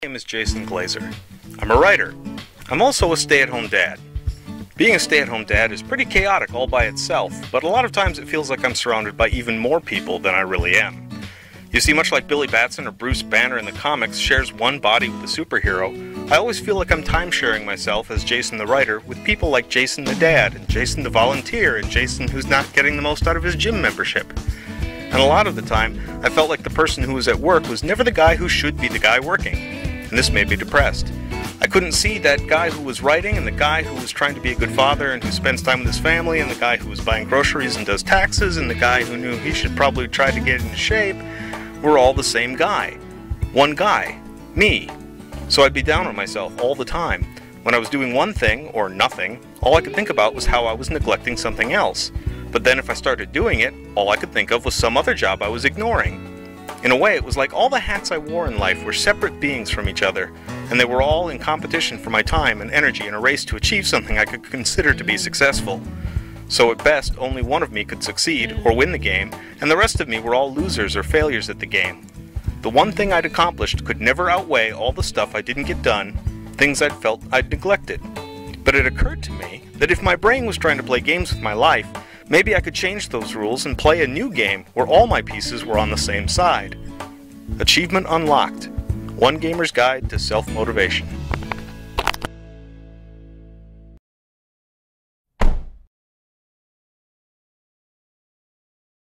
My name is Jason Glazer. I'm a writer. I'm also a stay-at-home dad. Being a stay-at-home dad is pretty chaotic all by itself, but a lot of times it feels like I'm surrounded by even more people than I really am. You see, much like Billy Batson or Bruce Banner in the comics shares one body with a superhero, I always feel like I'm time-sharing myself as Jason the writer with people like Jason the dad, and Jason the volunteer, and Jason who's not getting the most out of his gym membership. And a lot of the time, I felt like the person who was at work was never the guy who should be the guy working. And this made me depressed. I couldn't see that guy who was writing, and the guy who was trying to be a good father and who spends time with his family, and the guy who was buying groceries and does taxes, and the guy who knew he should probably try to get into shape, were all the same guy. One guy. Me. So I'd be down on myself all the time. When I was doing one thing, or nothing, all I could think about was how I was neglecting something else. But then if I started doing it, all I could think of was some other job I was ignoring. In a way, it was like all the hats I wore in life were separate beings from each other, and they were all in competition for my time and energy in a race to achieve something I could consider to be successful. So at best, only one of me could succeed or win the game, and the rest of me were all losers or failures at the game. The one thing I'd accomplished could never outweigh all the stuff I didn't get done, things I'd felt I'd neglected. But it occurred to me that if my brain was trying to play games with my life, maybe I could change those rules and play a new game where all my pieces were on the same side. Achievement Unlocked. One Gamer's Guide to Self-Motivation.